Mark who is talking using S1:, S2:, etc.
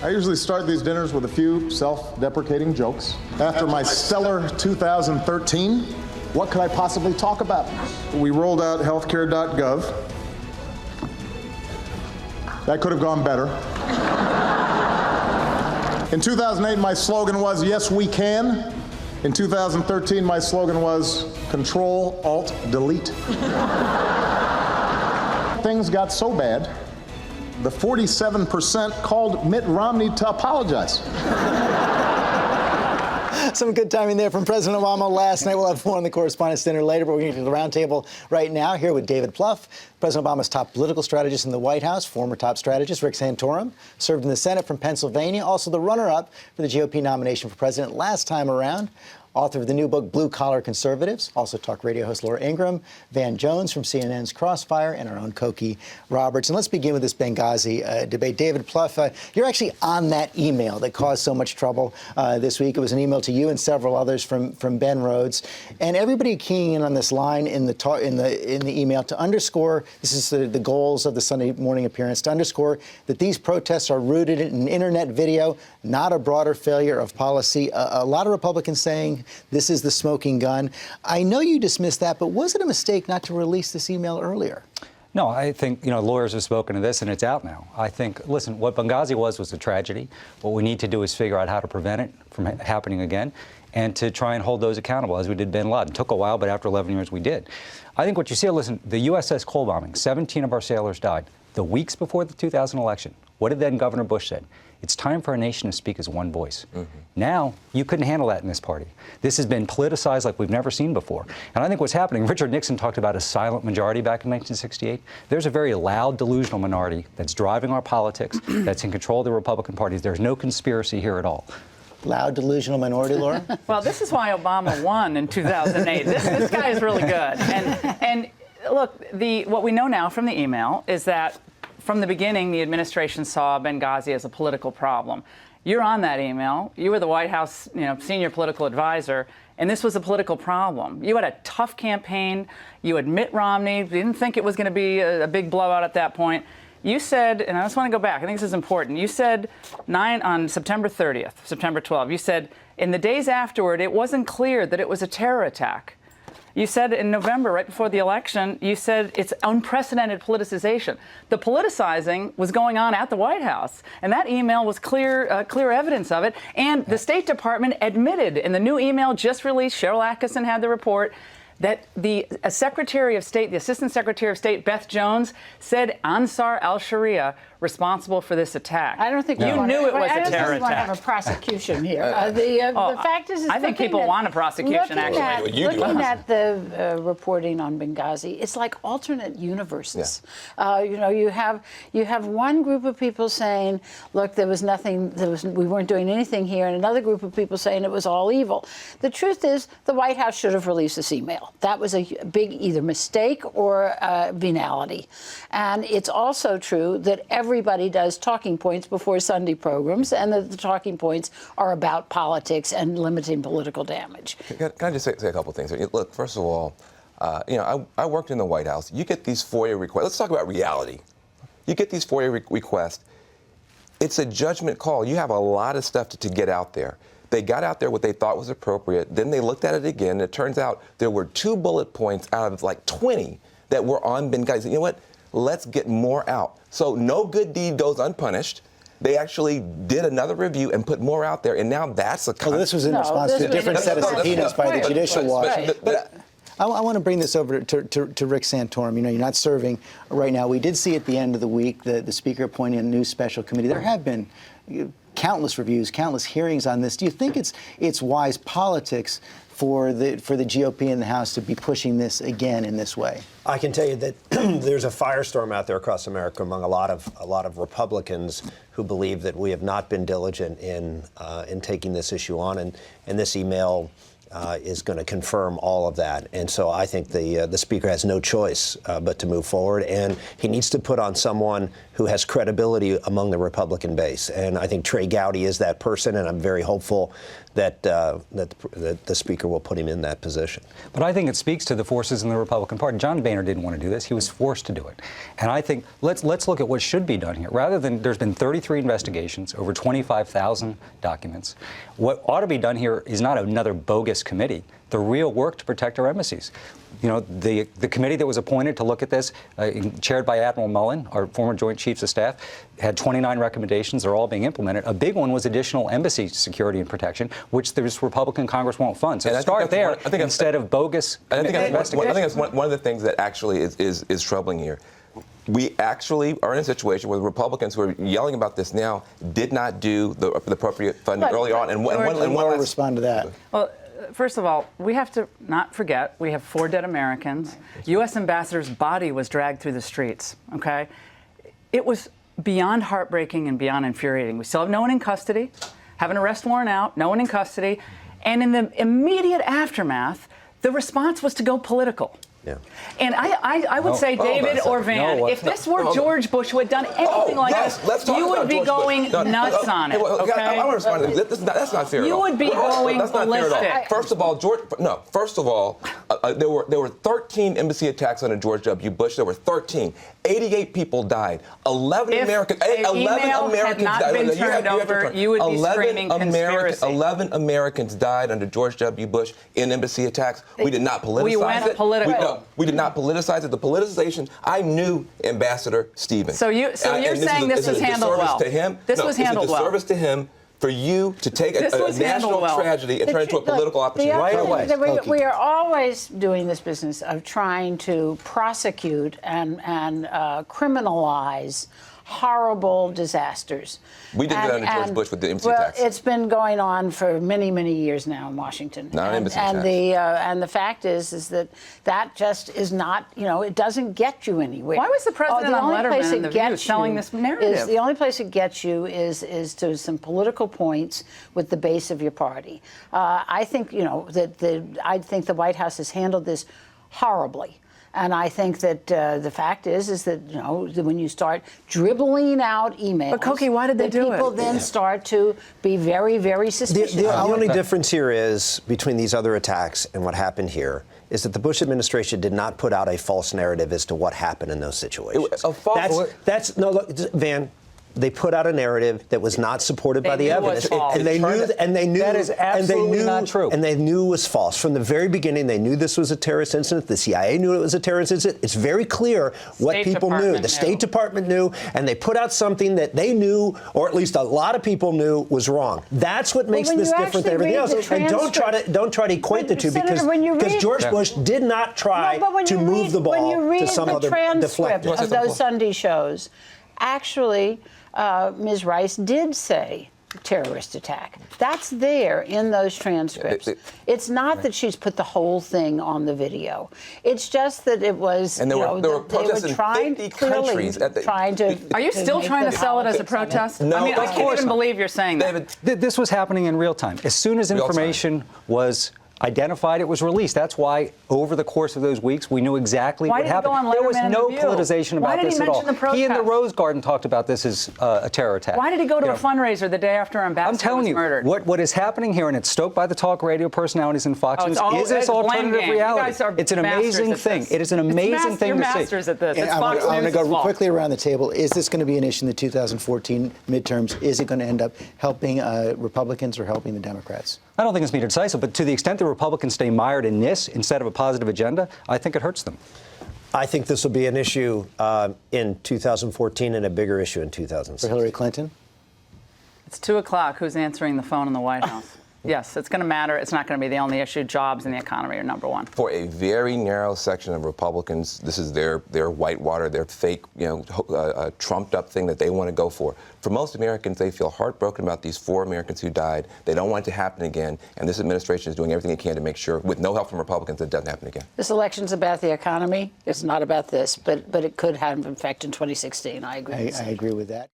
S1: I usually start these dinners with a few self-deprecating jokes. After my stellar 2013, what could I possibly talk about? We rolled out healthcare.gov. That could have gone better. In 2008, my slogan was, yes, we can. In 2013, my slogan was, Control, Alt, Delete. Things got so bad, the 47% called Mitt Romney to apologize.
S2: Some good timing there from President Obama last night. We'll have more on the Correspondents' Dinner later, but we're going to get to the Roundtable right now, here with David Plouffe, President Obama's top political strategist in the White House, former top strategist Rick Santorum, served in the Senate from Pennsylvania, also the runner-up for the GOP nomination for president last time around. Author of the new book, Blue Collar Conservatives, also talk radio host Laura Ingraham, Van Jones from CNN's Crossfire, and our own Cokie Roberts. And let's begin with this Benghazi debate. David Plouffe, you're actually on that email that caused so much trouble this week. It was an email to you and several others from Ben Rhodes. And everybody keying in on this line in the email to underscore, this is the goals of the Sunday morning appearance, to underscore that these protests are rooted in an internet video, not a broader failure of policy. A lot of Republicans saying, this is the smoking gun. I know you dismissed that, but was it a mistake not to release this email earlier?
S3: No, I think, lawyers have spoken to this, and it's out now. I think, listen, what Benghazi was a tragedy. What we need to do is figure out how to prevent it from happening again and to try and hold those accountable, as we did bin Laden. It took a while, but after 11 years, we did. I think what you see, listen, the USS Cole bombing, 17 of our sailors died. The weeks before the 2000 election, what did then Governor Bush say? It's time for a nation to speak as one voice. Now, you couldn't handle that in this party. This has been politicized like we've never seen before. And I think what's happening, Richard Nixon talked about a silent majority back in 1968. There's a very loud, delusional minority that's driving our politics, that's in control of the Republican Party. There's no conspiracy here at all.
S2: Loud, delusional minority, Laura?
S4: Well, this is why Obama won in 2008. This guy is really good. And look, what we know now from the email is that from the beginning, the administration saw Benghazi as a political problem. You're on that email. You were the White House, senior political advisor, and this was a political problem. You had a tough campaign. You had Mitt Romney. You didn't think it was going to be a big blowout at that point. You said, and I just want to go back, I think this is important. You said on September 30th, September 12th, you said, in the days afterward, it wasn't clear that it was a terror attack. You said in November, right before the election, you said it's unprecedented politicization. The politicizing was going on at the White House, and that email was clear evidence of it. And the State Department admitted in the new email just released, Cheryl Atkinson had the report, that the Secretary of State, the Assistant Secretary of State, Beth Jones, said Ansar al-Sharia responsible for this attack.
S5: I don't think
S4: you knew it was a terror attack.
S5: I don't think we want to have a prosecution here. The fact is,
S4: I think people want a prosecution, actually.
S5: Looking at the reporting on Benghazi, it's like alternate universes. Yeah. You have one group of people saying, look, there was nothing, we weren't doing anything here, and another group of people saying it was all evil. The truth is, the White House should have released this email. That was a big either mistake or venality. And it's also true that everybody does talking points before Sunday programs, and that the talking points are about politics and limiting political damage.
S6: Can I just say a couple things? Look, first of all, I worked in the White House. You get these FOIA requests. Let's talk about reality. You get these FOIA requests. It's a judgment call. You have a lot of stuff to get out there. They got out there what they thought was appropriate. Then they looked at it again. And it turns out there were 2 bullet points out of like 20 that were on Benghazi. You know what? Let's get more out. So no good deed goes unpunished. They actually did another review and put more out there, and now that's a...
S2: Well, this was in response to a different set of subpoenas by the Judicial Watch. But I want to bring this over to Rick Santorum. You're not serving right now. We did see at the end of the week the Speaker appointing a new special committee. There have been countless reviews, countless hearings on this. Do you think it's wise politics for the GOP in the House to be pushing this again in this way?
S7: I can tell you that there's a firestorm out there across America among a lot of Republicans who believe that we have not been diligent in taking this issue on, and this email is going to confirm all of that. And so I think the Speaker has no choice but to move forward, and he needs to put on someone who has credibility among the Republican base. And I think Trey Gowdy is that person, and I'm very hopeful that the Speaker will put him in that position.
S3: But I think it speaks to the forces in the Republican Party. John Boehner didn't want to do this. He was forced to do it. And I think let's look at what should be done here. Rather than, there's been 33 investigations, over 25,000 documents. What ought to be done here is not another bogus committee. The real work to protect our embassies. You know, the committee that was appointed to look at this, chaired by Admiral Mullen, our former Joint Chiefs of Staff, had 29 recommendations. They're all being implemented. A big one was additional embassy security and protection, which this Republican Congress won't fund. So start there instead of bogus investigations.
S6: I think that's one of the things that actually is troubling here. We actually are in a situation where the Republicans who are yelling about this now did not do the appropriate funding early on. And one
S2: last respond to that.
S4: Well, first of all, we have to not forget we have 4 dead Americans. U.S. ambassador's body was dragged through the streets. Okay, it was beyond heartbreaking and beyond infuriating. We still have no one in custody, have an arrest warrant out, no one in custody, and in the immediate aftermath, the response was to go political.
S7: Yeah.
S4: And I would say, David or Van, if this were George Bush who had done anything like this, you would be going nuts on it. Okay?
S6: I want to respond to this. That's not fair.
S4: You would be going ballistic.
S6: First of all, there were 13 embassy attacks under George W. Bush. There were 13. 88 people died. 11 Americans. 11 Americans died.
S4: You would be screaming conspiracy.
S6: 11 Americans died under George W. Bush in embassy attacks. We did not politicize
S4: We went political.
S6: We did not politicize it. The politicization, I knew Ambassador Stevens.
S4: So you're saying this was handled well? This was handled well.
S6: It's a disservice to him for you to take a national tragedy and turn it into a political opportunity.
S5: Right away. We are always doing this business of trying to prosecute and criminalize horrible disasters.
S6: We did that under George Bush with the embassy attacks.
S5: Well, it's been going on for many, many years now in Washington.
S6: Not embassy attacks.
S5: And the fact is that just is not, it doesn't get you anywhere.
S4: Why was the president on Letterman in The View selling this narrative?
S5: The only place it gets you is to some political points with the base of your party. I think, I think the White House has handled this horribly. And I think that the fact is that, when you start dribbling out emails,
S4: but Cokie, why did they do it?
S5: People then start to be very, very suspicious.
S7: The only difference here is between these other attacks and what happened here is that the Bush administration did not put out a false narrative as to what happened in those situations. Van. They put out a narrative that was not supported by the evidence, and they knew
S3: that is absolutely not true.
S7: And they knew it was false from the very beginning. They knew this was a terrorist incident. The CIA knew it was a terrorist incident. It's very clear what people knew. The State Department knew, and they put out something that they knew, or at least a lot of people knew, was wrong. That's what makes this different than everything else. And don't try to equate the two, because George Bush did not try to move the ball to some other deflector.
S5: Of those Sunday shows, actually, Ms. Rice did say terrorist attack. That's there in those transcripts. It's not that she's put the whole thing on the video. It's just that it was,
S6: and there were protests in 50 countries.
S4: Are you still trying to sell it as a protest?
S6: No,
S4: I mean, I can't even believe you're saying that.
S3: This was happening in real time. As soon as information was identified, it was released. That's why over the course of those weeks, we knew exactly what happened. There was no politicization about this at all. He in the Rose Garden talked about this as a terror attack.
S4: Why did he go to a fundraiser the day after Ambassador was murdered?
S3: I'm telling you, what is happening here, and it's stoked by the talk radio personalities in Fox News, is this alternative reality. It's an amazing thing. It is an amazing thing to see.
S4: You're masters at this.
S2: I want to go quickly around the table. Is this going to be an issue in the 2014 midterms? Is it going to end up helping Republicans or helping the Democrats?
S3: I don't think it's decisive, but to the extent the Republicans stay mired in this instead of a positive agenda, I think it hurts them.
S7: I think this will be an issue in 2014 and a bigger issue in 2016.
S2: For Hillary Clinton?
S4: It's 2 o'clock. Who's answering the phone in the White House? Yes, it's going to matter. It's not going to be the only issue. Jobs and the economy are number one.
S6: For a very narrow section of Republicans, this is their whitewater, their fake, trumped-up thing that they want to go for. For most Americans, they feel heartbroken about these 4 Americans who died. They don't want it to happen again, and this administration is doing everything it can to make sure, with no help from Republicans, that it doesn't happen again.
S5: This election's about the economy. It's not about this, but it could have an effect in 2016. I agree.
S2: I agree with that.